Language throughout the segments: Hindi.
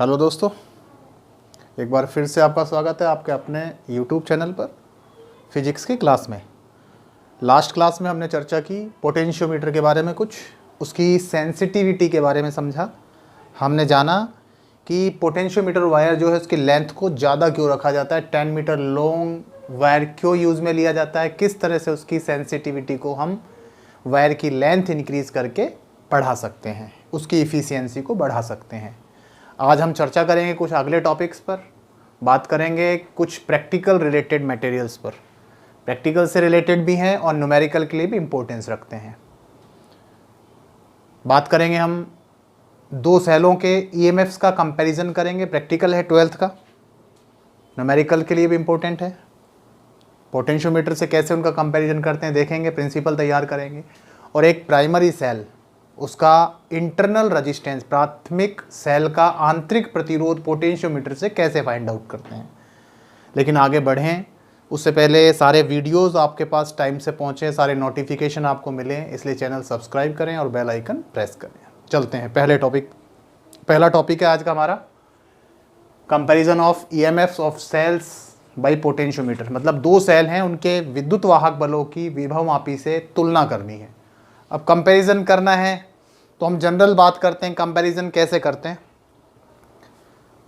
हेलो दोस्तों, एक बार फिर से आपका स्वागत है आपके अपने YouTube चैनल पर फिजिक्स की क्लास में। लास्ट क्लास में हमने चर्चा की पोटेंशियोमीटर के बारे में, कुछ उसकी सेंसिटिविटी के बारे में समझा। हमने जाना कि पोटेंशियोमीटर वायर जो है उसकी लेंथ को ज़्यादा क्यों रखा जाता है, 10 मीटर लॉन्ग वायर क्यों यूज़ में लिया जाता है, किस तरह से उसकी सेंसिटिविटी को हम वायर की लेंथ इंक्रीज़ करके बढ़ा सकते हैं, उसकी इफ़िशियंसी को बढ़ा सकते हैं। आज हम चर्चा करेंगे कुछ अगले टॉपिक्स पर, बात करेंगे कुछ प्रैक्टिकल रिलेटेड मटेरियल्स पर। प्रैक्टिकल से रिलेटेड भी हैं और न्यूमेरिकल के लिए भी इम्पोर्टेंस रखते हैं। बात करेंगे हम दो सेलों के ईएमएफ्स का कंपैरिजन करेंगे। प्रैक्टिकल है 12th का, न्यूमेरिकल के लिए भी इम्पोर्टेंट है। पोटेंशियोमीटर से कैसे उनका कंपैरिजन करते हैं देखेंगे, प्रिंसिपल तैयार करेंगे। और एक प्राइमरी सेल, उसका इंटरनल रेजिस्टेंस, प्राथमिक सेल का आंतरिक प्रतिरोध पोटेंशियोमीटर से कैसे फाइंड आउट करते हैं। लेकिन आगे बढ़ें उससे पहले सारे वीडियोस आपके पास टाइम से पहुंचे, सारे नोटिफिकेशन आपको मिलें, इसलिए चैनल सब्सक्राइब करें और बेल आइकन प्रेस करें। चलते हैं पहला टॉपिक है आज का हमारा, comparison of EMFs of cells by potentiometer. मतलब दो सेल हैं, उनके विद्युत वाहक बलों की विभवमापी से तुलना करनी है। अब कंपैरिजन करना है तो हम जनरल बात करते हैं, कंपैरिजन कैसे करते हैं।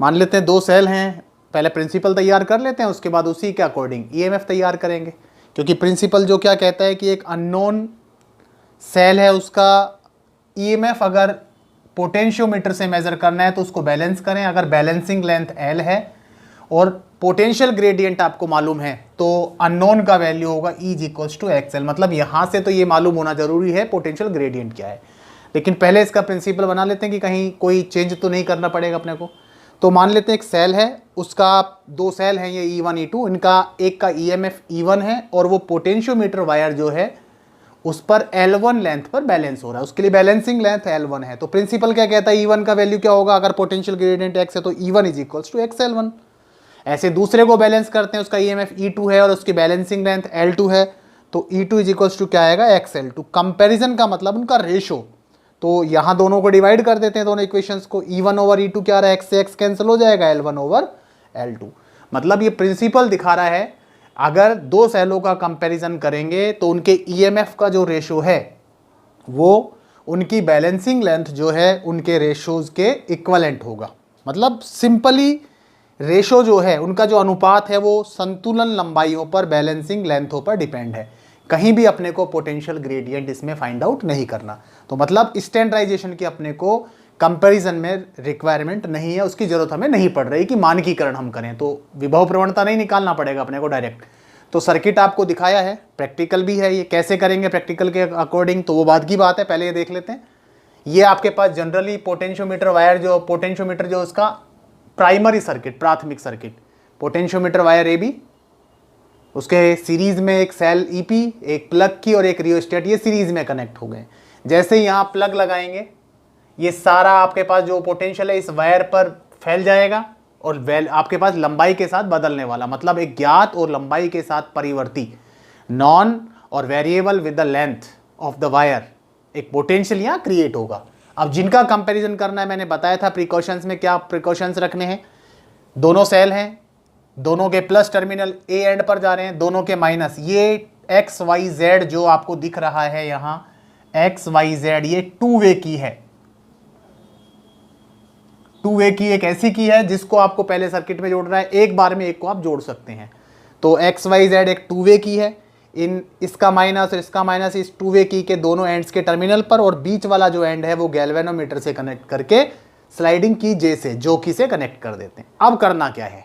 मान लेते हैं दो सेल हैं, पहले प्रिंसिपल तैयार कर लेते हैं, उसके बाद उसी के अकॉर्डिंग ईएमएफ तैयार करेंगे। क्योंकि प्रिंसिपल जो क्या कहता है कि एक अननोन सेल है, उसका ईएमएफ अगर पोटेंशियोमीटर से मेजर करना है तो उसको बैलेंस करें। अगर बैलेंसिंग लेंथ एल है और पोटेंशियल ग्रेडियंट आपको मालूम है तो अननोन का वैल्यू होगा E=XL। मतलब यहाँ से तो ये मालूम होना जरूरी है पोटेंशियल ग्रेडियंट क्या है। लेकिन पहले इसका प्रिंसिपल बना लेते हैं कि कहीं कोई चेंज तो नहीं करना पड़ेगा अपने को। तो मान लेते हैं एक सेल है, उसका दो सेल हैं ये E1 E2, इनका एक का EMF E1 है और वो पोटेंशियोमीटर वायर जो है उस पर L1 लेंथ पर बैलेंस हो रहा है, उसके लिए बैलेंसिंग लेंथ L1 है। तो प्रिंसिपल क्या कहता है, E1 का वैल्यू क्या होगा, अगर पोटेंशियल ग्रेडियंट x है तो E1=XL1। ऐसे दूसरे को बैलेंस करते हैं, उसका EMF E2 है और उसकी बैलेंसिंग लेंथ L2 है, तो E2 क्या आएगा, XL2। कंपैरिजन का मतलब उनका रेशो, तो यहाँ दोनों को डिवाइड कर देते हैं, दोनों इक्वेशंस को। E1/E2 क्या आ रहा है, x से x कैंसिल हो जाएगा, L1/L2। मतलब ये प्रिंसिपल दिखा रहा है अगर दो सेलों का कंपैरिजन करेंगे तो उनके EMF का जो रेशो है वो उनकी बैलेंसिंग लेंथ जो है उनके रेशोज के इक्वलेंट होगा। मतलब सिंपली रेशो जो है उनका जो अनुपात है वो संतुलन लंबाइयों पर, बैलेंसिंग लेंथों पर डिपेंड है। कहीं भी अपने को पोटेंशियल ग्रेडियंट इसमें फाइंड आउट नहीं करना। तो मतलब स्टैंडर्डाइजेशन की अपने को कंपैरिजन में रिक्वायरमेंट नहीं है, उसकी जरूरत हमें नहीं पड़ रही कि मानकीकरण हम करें, तो विभव प्रवणता नहीं निकालना पड़ेगा अपने को डायरेक्ट। तो सर्किट आपको दिखाया है, प्रैक्टिकल भी है, ये कैसे करेंगे प्रैक्टिकल के अकॉर्डिंग तो वो बात की बात है। पहले ये देख लेते हैं। ये आपके पास जनरली पोटेंशियोमीटर वायर जो पोटेंशियोमीटर जो उसका प्राइमरी सर्किट, प्राथमिक सर्किट, पोटेंशियोमीटर वायर AB, उसके सीरीज में एक सेल EP, एक प्लग की और एक रियोस्टेट, ये सीरीज में कनेक्ट हो गए। जैसे ही यहाँ प्लग लगाएंगे ये सारा आपके पास जो पोटेंशियल है इस वायर पर फैल जाएगा और आपके पास लंबाई के साथ बदलने वाला, मतलब एक ज्ञात और लंबाई के साथ परिवर्ती, नॉन और variable with the length of the wire, एक पोटेंशियल यहाँ क्रिएट होगा। अब जिनका कंपैरिजन करना है, मैंने बताया था प्रिकॉशंस में क्या प्रिकॉशंस रखने हैं। दोनों सेल हैं, दोनों के प्लस टर्मिनल A एंड पर जा रहे हैं, दोनों के माइनस। ये XYZ जो आपको दिख रहा है यहाँ XYZ, ये 2 वे की है। 2 वे की एक ऐसी की है जिसको आपको पहले सर्किट में जोड़ना है, एक बार में एक को आप जोड़ सकते हैं। तो XYZ एक 2 वे की है, इसका माइनस और इसका माइनस इस 2 वे की के दोनों एंड्स के टर्मिनल पर, और बीच वाला जो एंड है वो गैल्वेनोमीटर से कनेक्ट करके स्लाइडिंग की J से, जोकी से कनेक्ट कर देते हैं। अब करना क्या है,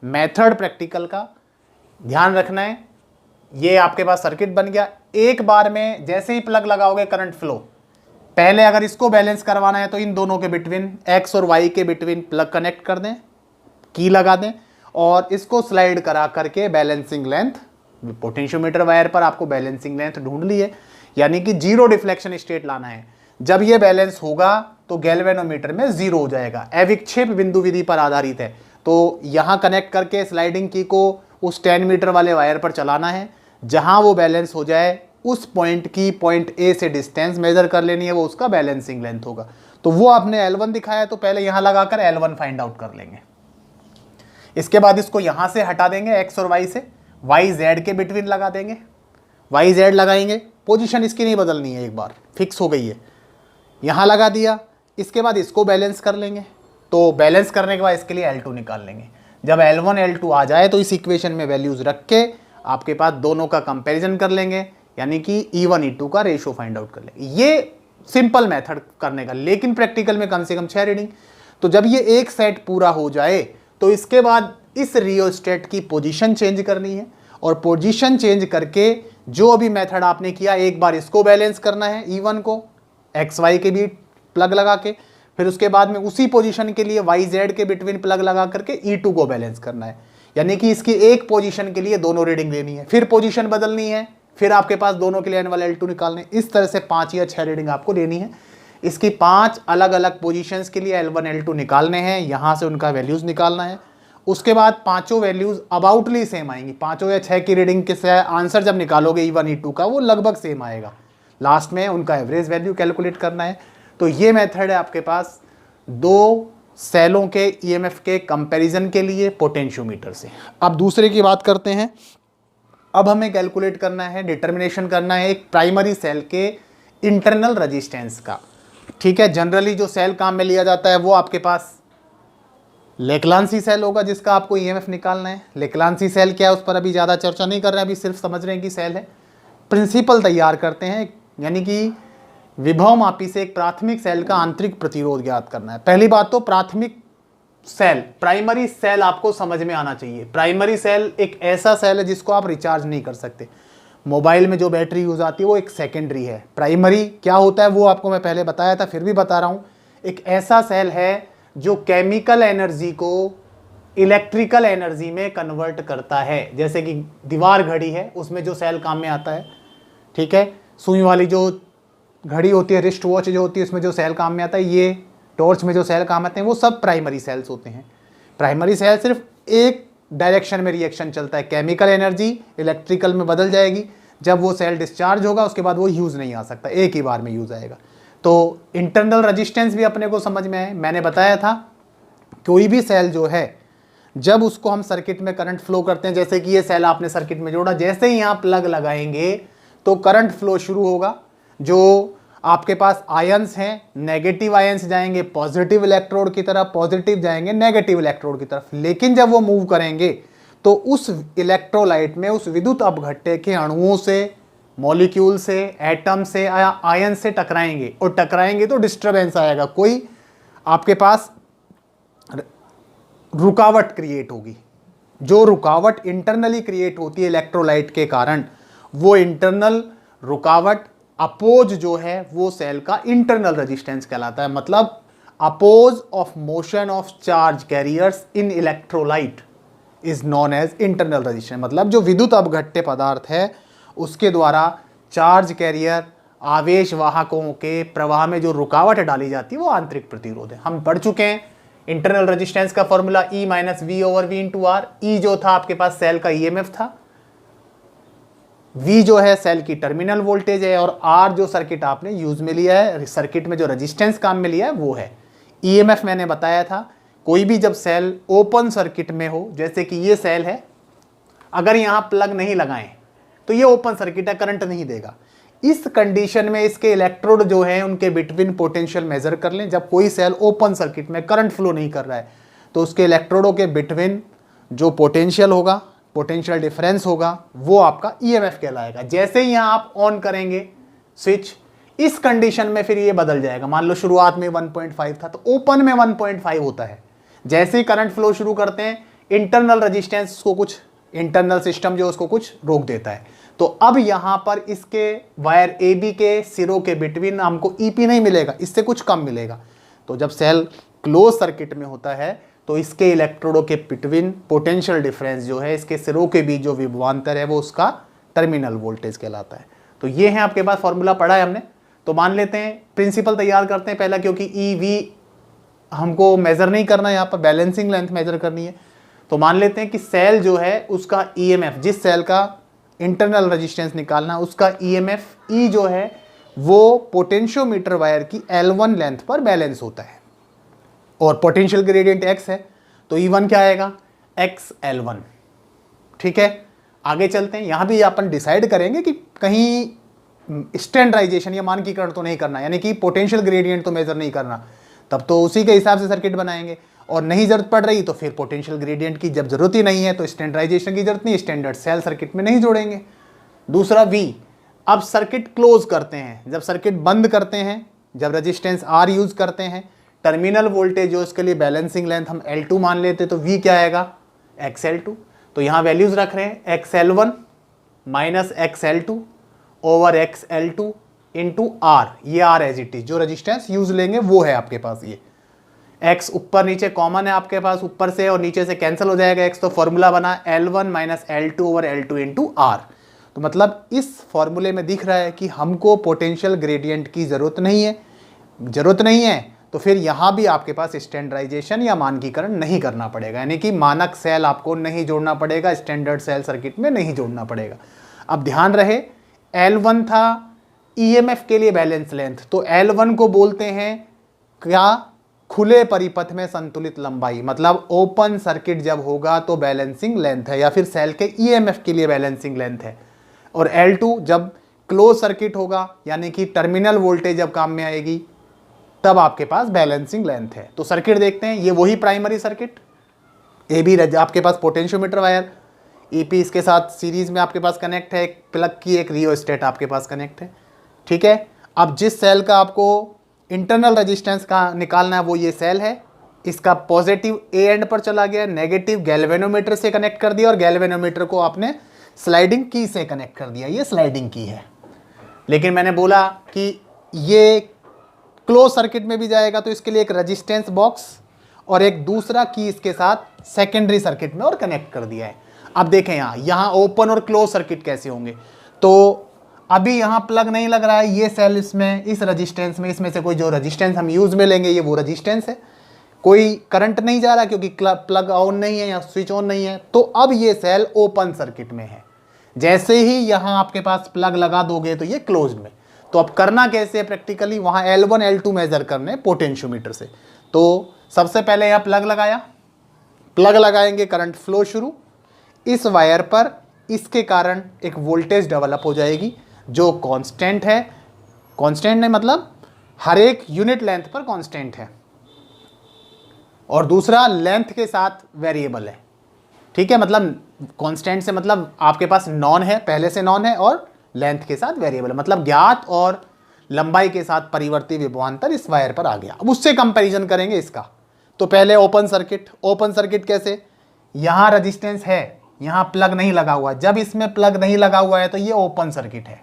मेथड प्रैक्टिकल का ध्यान रखना है। ये आपके पास सर्किट बन गया, एक बार में जैसे ही प्लग लगाओगे करंट फ्लो, पहले अगर इसको बैलेंस करवाना है तो इन दोनों के बिटवीन, X और Y के बिटवीन प्लग कनेक्ट कर दें, की लगा दें और इसको स्लाइड करा करके बैलेंसिंग लेंथ, पोटेंशियोमीटर वायर पर आपको बैलेंसिंग लेंथ ढूंढ ली है, यानी कि जीरो डिफ्लेक्शन स्टेट लाना है। जब ये बैलेंस होगा तो गैल्वेनोमीटर में 0 हो जाएगा। अविक्षेप बिंदु विधि पर आधारित है, तो यहाँ कनेक्ट करके स्लाइडिंग की को उस 10 मीटर वाले वायर पर चलाना है। जहाँ वो बैलेंस हो जाए उस पॉइंट की पॉइंट ए से डिस्टेंस मेजर कर लेनी है, वो उसका बैलेंसिंग लेंथ होगा। तो वो आपने L1 दिखाया, तो पहले यहाँ लगाकर L1 फाइंड आउट कर लेंगे। इसके बाद इसको यहाँ से हटा देंगे x और y से, y z के बिटवीन लगा देंगे, y z लगाएंगे, पोजीशन इसकी नहीं बदलनी है, एक बार फिक्स हो गई है, यहाँ लगा दिया। इसके बाद इसको बैलेंस कर लेंगे, तो बैलेंस करने के बाद इसके लिए L2 निकाल लेंगे। जब L1 L2 आ जाए तो इस इक्वेशन में वैल्यूज रख के आपके पास दोनों का कंपैरिजन कर लेंगे, यानी कि E1 E2 का रेशियो फाइंड आउट कर लेंगे। ये सिंपल मेथड करने का, लेकिन प्रैक्टिकल में कम से कम 6 रीडिंग। तो जब ये एक सेट पूरा हो जाए तो इसके बाद इस रियोस्टेट की पोजीशन चेंज करनी है, और पोजीशन चेंज करके जो अभी मेथड आपने किया, एक बार इसको बैलेंस करना है E1 को XY के बीच प्लग लगा के, फिर उसके बाद में उसी पोजीशन के लिए YZ के बिटवीन प्लग लगा करके E2 को बैलेंस करना है, यानी कि इसकी एक पोजीशन के लिए दोनों रीडिंग लेनी है, फिर पोजीशन बदलनी है, फिर आपके पास दोनों के लिए N1 L2 निकालने। इस तरह से 5 या 6 रीडिंग आपको लेनी है। इसकी 5 अलग अलग पोजीशंस के लिए L1 L2 निकालने हैं, यहाँ से उनका वैल्यूज़ निकालना है। उसके बाद पाँचों वैल्यूज़ अबाउटली सेम आएंगी, 5 या 6 की रीडिंग के आंसर जब निकालोगे E1 E2 का, वो लगभग सेम आएगा। लास्ट में उनका एवरेज वैल्यू कैलकुलेट करना है। तो ये मेथड है आपके पास दो सेलों के ईएमएफ के कंपैरिजन के लिए पोटेंशियोमीटर से। अब दूसरे की बात करते हैं। अब हमें कैलकुलेट करना है, डिटर्मिनेशन करना है एक प्राइमरी सेल के इंटरनल रेजिस्टेंस का। ठीक है, जनरली जो सेल काम में लिया जाता है वो आपके पास लेक्लांसी सेल होगा, जिसका आपको ईएमएफ निकालना है। लेक्लांसी सेल क्या है उस पर अभी ज़्यादा चर्चा नहीं कर रहे हैं, अभी सिर्फ समझ रहे हैं कि सेल है। प्रिंसिपल तैयार करते हैं, यानी कि विभव मापी से एक प्राथमिक सेल का आंतरिक प्रतिरोध ज्ञात करना है। पहली बात तो प्राथमिक सेल, प्राइमरी सेल आपको समझ में आना चाहिए। प्राइमरी सेल एक ऐसा सेल है जिसको आप रिचार्ज नहीं कर सकते। मोबाइल में जो बैटरी यूज आती है वो एक सेकेंडरी है। प्राइमरी क्या होता है वो आपको मैं पहले बताया था, फिर भी बता रहा हूँ। एक ऐसा सेल है जो केमिकल एनर्जी को इलेक्ट्रिकल एनर्जी में कन्वर्ट करता है। जैसे कि दीवार घड़ी है, उसमें जो सेल काम में आता है, ठीक है, सुई वाली जो घड़ी होती है, रिस्ट वॉच जो होती है, उसमें जो सेल काम में आता है, ये टॉर्च में जो सेल काम आते हैं, वो सब प्राइमरी सेल्स होते हैं। प्राइमरी सेल सिर्फ एक डायरेक्शन में रिएक्शन चलता है, केमिकल एनर्जी इलेक्ट्रिकल में बदल जाएगी। जब वो सेल डिस्चार्ज होगा उसके बाद वो यूज़ नहीं आ सकता, एक ही बार में यूज़ आएगा। तो इंटरनल रेजिस्टेंस भी अपने को समझ में आए। मैंने बताया था कोई भी सेल जो है, जब उसको हम सर्किट में करंट फ्लो करते हैं, जैसे कि ये सेल आपने सर्किट में जोड़ा, जैसे ही यहाँ प्लग लगाएंगे तो करंट फ्लो शुरू होगा। जो आपके पास आयंस हैं, नेगेटिव आयंस जाएंगे पॉजिटिव इलेक्ट्रोड की तरफ, पॉजिटिव जाएंगे नेगेटिव इलेक्ट्रोड की तरफ। लेकिन जब वो मूव करेंगे तो उस इलेक्ट्रोलाइट में, उस विद्युत अपघट्य के अणुओं से, मॉलिक्यूल से, एटम से, आयन से टकराएंगे, और टकराएंगे तो डिस्टर्बेंस आएगा, कोई आपके पास रुकावट क्रिएट होगी। जो रुकावट इंटरनली क्रिएट होती है इलेक्ट्रोलाइट के कारण, वो इंटरनल रुकावट अपोज जो है वो सेल का इंटरनल रेजिस्टेंस कहलाता है। मतलब oppose of motion of charge carriers in electrolyte is known as internal resistance. मतलब जो विद्युत अपघट्य पदार्थ है उसके द्वारा चार्ज कैरियर, आवेश वाहकों के प्रवाह में जो रुकावट डाली जाती है वो आंतरिक प्रतिरोध है। हम पढ़ चुके हैं इंटरनल रेजिस्टेंस का फॉर्मूला E - V/V/R। E जो था आपके पास सेल का ईएमएफ था, V जो है सेल की टर्मिनल वोल्टेज है, और R जो सर्किट आपने यूज में लिया है, सर्किट में जो रेजिस्टेंस काम में लिया है वो है। ईएमएफ मैंने बताया था, कोई भी जब सेल ओपन सर्किट में हो, जैसे कि ये सेल है, अगर यहाँ प्लग नहीं लगाएं तो ये ओपन सर्किट है, करंट नहीं देगा। इस कंडीशन में इसके इलेक्ट्रोड जो है उनके बिटवीन पोटेंशियल मेजर कर लें। जब कोई सेल ओपन सर्किट में करंट फ्लो नहीं कर रहा है तो उसके इलेक्ट्रोडों के बिटवीन जो पोटेंशियल होगा, पोटेंशियल डिफरेंस होगा, वो आपका ईएमएफ कहलाएगा। जैसे ही यहाँ आप ऑन करेंगे स्विच, इस कंडीशन में फिर ये बदल जाएगा। मान लो शुरुआत में 1.5 था, तो ओपन में 1.5 होता है। जैसे ही करंट फ्लो शुरू करते हैं, इंटरनल रेजिस्टेंस को कुछ, इंटरनल सिस्टम जो उसको कुछ रोक देता है। तो अब यहाँ पर इसके वायर AB के सिरों के बिटवीन हमको EP नहीं मिलेगा, इससे कुछ कम मिलेगा। तो जब सेल क्लोज सर्किट में होता है तो इसके इलेक्ट्रोडों के बिटवीन पोटेंशियल डिफरेंस जो है, इसके सिरों के बीच जो विभवांतर है, वो उसका टर्मिनल वोल्टेज कहलाता है। तो ये है आपके पास फॉर्मूला पढ़ा है हमने। तो मान लेते हैं, प्रिंसिपल तैयार करते हैं पहला, क्योंकि EV हमको मेजर नहीं करना, यहाँ पर बैलेंसिंग लेंथ मेजर करनी है। तो मान लेते हैं कि सेल जो है उसका EMF, जिस सेल का इंटरनल रेजिस्टेंस निकालना, उसका ईएमएफ ई जो है वो पोटेंशियोमीटर वायर की L1 लेंथ पर बैलेंस होता है और पोटेंशियल ग्रेडियंट x है तो E1 क्या आएगा, XL1। ठीक है, आगे चलते हैं। यहां भी अपन डिसाइड करेंगे कि कहीं स्टैंडर्डाइजेशन या मानकीकरण तो नहीं करना, यानी कि पोटेंशियल ग्रेडियंट तो मेजर नहीं करना, तब तो उसी के हिसाब से सर्किट बनाएंगे। और नहीं जरूरत पड़ रही तो फिर पोटेंशियल ग्रेडियंट की जब जरूरत ही नहीं है तो स्टैंडर्डाइजेशन की जरूरत नहीं, स्टैंडर्ड सेल सर्किट में नहीं जोड़ेंगे। दूसरा V, अब सर्किट क्लोज करते हैं, जब सर्किट बंद करते हैं, जब रेजिस्टेंस R यूज करते हैं, टर्मिनल वोल्टेज जो इसके लिए बैलेंसिंग लेंथ हम L2 मान लेते तो V क्या आएगा, XL2। तो यहां वैल्यूज रख रहे हैं XL1 minus XL2 over XL2 into R, ये R एज इट इज, जो रेजिस्टेंस यूज लेंगे वो है आपके पास। ये X ऊपर नीचे कॉमन है आपके पास, ऊपर से और नीचे से कैंसिल हो जाएगा X, तो फॉर्मूला बना L1 minus L2 over L2 into R। तो मतलब इस फॉर्मूले में दिख रहा है कि हमको पोटेंशियल ग्रेडियंट की जरूरत नहीं है, तो फिर यहां भी आपके पास स्टैंडर्डाइजेशन या मानकीकरण नहीं करना पड़ेगा, यानी कि मानक सेल आपको नहीं जोड़ना पड़ेगा, स्टैंडर्ड सेल सर्किट में नहीं जोड़ना पड़ेगा। अब ध्यान रहे, L1 था ईएमएफ के लिए बैलेंस लेंथ, तो L1 को बोलते हैं क्या, खुले परिपथ में संतुलित लंबाई, मतलब ओपन सर्किट जब होगा तो बैलेंसिंग लेंथ है, या फिर सेल के ईएमएफ के लिए बैलेंसिंग लेंथ है। और L2 जब क्लोज सर्किट होगा, यानी कि टर्मिनल वोल्टेज जब काम में आएगी, तब आपके पास बैलेंसिंग लेंथ है। तो सर्किट देखते हैं, ये वही प्राइमरी सर्किट, ए बी आपके पास पोटेंशियोमीटर वायर, ईपी इसके साथ सीरीज में आपके पास कनेक्ट है, एक प्लग की एक रियोस्टेट आपके पास कनेक्ट है। ठीक है, अब जिस सेल का आपको इंटरनल रेजिस्टेंस का निकालना है वो ये सेल है, इसका पॉजिटिव ए एंड पर चला गया, नेगेटिव गैल्वेनोमीटर से कनेक्ट कर दिया और गैल्वेनोमीटर को आपने स्लाइडिंग की से कनेक्ट कर दिया, ये स्लाइडिंग की है। लेकिन मैंने बोला कि ये क्लोज सर्किट में भी जाएगा तो इसके लिए एक रेजिस्टेंस बॉक्स और एक दूसरा की इसके साथ सेकेंडरी सर्किट में और कनेक्ट कर दिया है। अब देखें यहाँ ओपन और क्लोज सर्किट कैसे होंगे, तो अभी यहाँ प्लग नहीं लग रहा है, ये सेल इसमें इस रेजिस्टेंस में, इसमें से कोई जो रेजिस्टेंस हम यूज में लेंगे ये वो रेजिस्टेंस है, कोई करंट नहीं जा रहा क्योंकि प्लग ऑन नहीं है या स्विच ऑन नहीं है, तो अब ये सेल ओपन सर्किट में है। जैसे ही यहाँ आपके पास प्लग लगा दोगे तो ये क्लोज में। तो अब करना कैसे है प्रैक्टिकली, वहाँ L1 L2 मेजर करने पोटेंशियोमीटर से। तो सबसे पहले यहाँ प्लग लगाया, प्लग लगाएंगे, करंट फ्लो शुरू, इस वायर पर इसके कारण एक वोल्टेज डेवलप हो जाएगी जो कांस्टेंट है, कांस्टेंट नहीं मतलब हर एक यूनिट लेंथ पर कांस्टेंट है, और दूसरा लेंथ के साथ वेरिएबल है। ठीक है, मतलब कांस्टेंट से मतलब आपके पास नॉन है, पहले से नॉन है, और लेंथ के साथ वेरिएबल है, मतलब ज्ञात और लंबाई के साथ परिवर्ती विभवांतर इस वायर पर आ गया। अब उससे कंपैरिजन करेंगे इसका। तो पहले ओपन सर्किट, ओपन सर्किट कैसे, यहां रेजिस्टेंस है, यहां प्लग नहीं लगा हुआ, जब इसमें प्लग नहीं लगा हुआ है तो ये ओपन सर्किट है।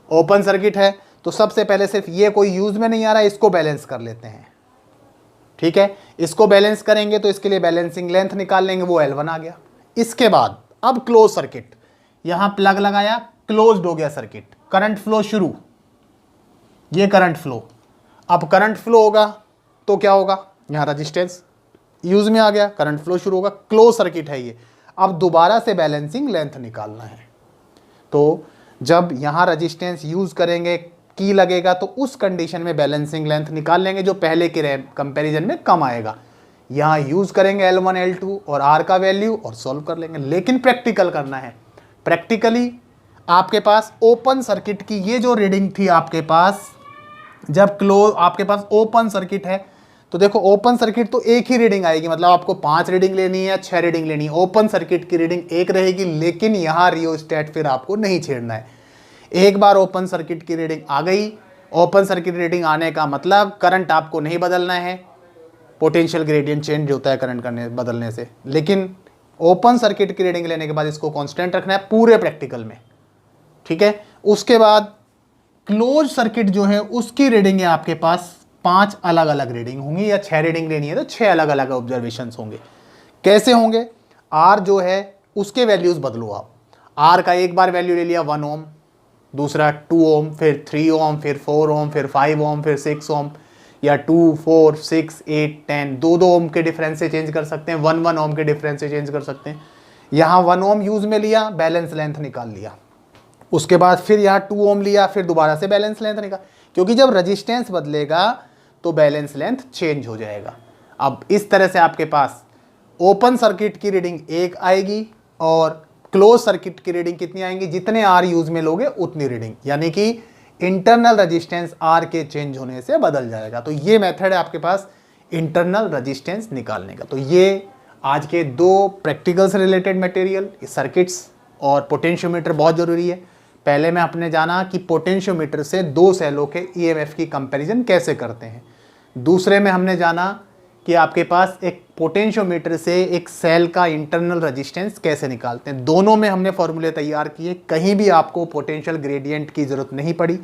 ओपन सर्किट है तो सबसे पहले सिर्फ ये कोई यूज में नहीं आ रहा है, इसको बैलेंस कर लेते हैं। ठीक है, इसको बैलेंस करेंगे तो इसके लिए बैलेंसिंग लेंथ निकाल लेंगे, वो L1 आ गया। इसके बाद अब क्लोज सर्किट, यहां प्लग लगाया, क्लोज्ड हो गया सर्किट, करंट फ्लो शुरू, ये करंट फ्लो। अब करंट फ्लो होगा तो क्या होगा, यहां रेजिस्टेंस यूज में आ गया, करंट फ्लो शुरू होगा, क्लोज सर्किट है ये। अब दोबारा से बैलेंसिंग लेंथ निकालना है, तो जब यहां रेजिस्टेंस यूज करेंगे, की लगेगा, तो उस कंडीशन में बैलेंसिंग लेंथ निकाल लेंगे जो पहले के कंपैरिजन में कम आएगा। यहां यूज करेंगे L1 L2 और R का वैल्यू और सॉल्व कर लेंगे। लेकिन प्रैक्टिकल करना है, प्रैक्टिकली आपके पास ओपन सर्किट की ये जो रीडिंग थी आपके पास, जब क्लोज आपके पास ओपन सर्किट है तो देखो ओपन सर्किट तो एक ही रीडिंग आएगी, मतलब आपको 5 रीडिंग लेनी है, 6 रीडिंग लेनी है, ओपन सर्किट की रीडिंग एक रहेगी। लेकिन यहाँ रियोस्टेट फिर आपको नहीं छेड़ना है। एक बार ओपन सर्किट की रीडिंग आ गई, ओपन सर्किट रीडिंग आने का मतलब करंट आपको नहीं बदलना है, पोटेंशियल ग्रेडियंट चेंज होता है करंट बदलने से, लेकिन ओपन सर्किट की रीडिंग लेने के बाद इसको कांस्टेंट रखना है पूरे प्रैक्टिकल में। ठीक है, उसके बाद क्लोज सर्किट जो है उसकी रीडिंग है आपके पास 5 अलग अलग रीडिंग होंगी, या 6 रीडिंग लेनी है तो 6 अलग अलग ऑब्जर्वेशंस होंगे। कैसे होंगे, R जो है उसके वैल्यूज बदलो आप। R का एक बार वैल्यू ले लिया 1 ओम, दूसरा 2 ओम, फिर 3 ओम, फिर 4 ओम, फिर 5 ओम, फिर 6 ओम, या 2, 4, 6, 8, 10, 2 ओम के डिफरेंस से चेंज कर सकते हैं, 1 ओम के डिफरेंस से चेंज कर सकते हैं, यहाँ 1 ओम यूज़ में लिया, बैलेंस लेंथ निकाल लिया, उसके बाद फिर यहाँ 2 ओम लिया, फिर दोबारा से बैलेंस लेंथ निकाल, क्योंकि जब रजिस्टेंस बदलेगा तो बैलेंस लेंथ चेंज हो जाएगा। अब इस तरह से आपके पास ओपन सर्किट की रीडिंग 1 आएगी और क्लोज सर्किट की रीडिंग कितनी आएंगी, जितने आर यूज में लोगे उतनी रीडिंग, यानी कि इंटरनल रजिस्टेंस आर के चेंज होने से बदल जाएगा। तो ये मेथड है आपके पास इंटरनल रजिस्टेंस निकालने का। तो ये आज के 2 प्रैक्टिकल से रिलेटेड मटेरियल, सर्किट्स और पोटेंशियोमीटर बहुत ज़रूरी है। पहले में आपने जाना कि पोटेंशियोमीटर से 2 सेलों के ईएमएफ की कंपैरिजन कैसे करते हैं। दूसरे में हमने जाना कि आपके पास एक पोटेंशियोमीटर से एक सेल का इंटरनल रेजिस्टेंस कैसे निकालते हैं। दोनों में हमने फॉर्मूले तैयार किए, कहीं भी आपको पोटेंशियल ग्रेडियंट की ज़रूरत नहीं पड़ी,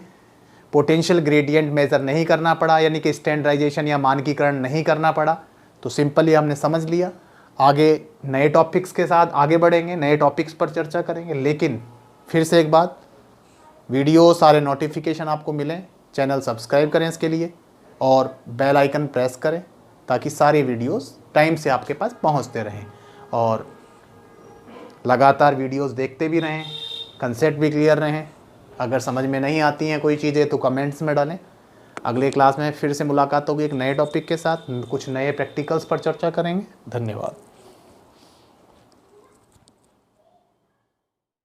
पोटेंशियल ग्रेडियंट मेज़र नहीं करना पड़ा, यानी कि स्टैंडर्डाइजेशन या मानकीकरण नहीं करना पड़ा। तो सिंपली हमने समझ लिया। आगे नए टॉपिक्स के साथ आगे बढ़ेंगे, नए टॉपिक्स पर चर्चा करेंगे। लेकिन फिर से एक बात, वीडियो सारे नोटिफिकेशन आपको मिलें, चैनल सब्सक्राइब करें इसके लिए और बेल आइकन प्रेस करें ताकि सारी वीडियोस टाइम से आपके पास पहुंचते रहें, और लगातार वीडियोस देखते भी रहें, कंसेप्ट भी क्लियर रहें। अगर समझ में नहीं आती हैं कोई चीज़ें तो कमेंट्स में डालें। अगले क्लास में फिर से मुलाकात होगी एक नए टॉपिक के साथ, कुछ नए प्रैक्टिकल्स पर चर्चा करेंगे। धन्यवाद।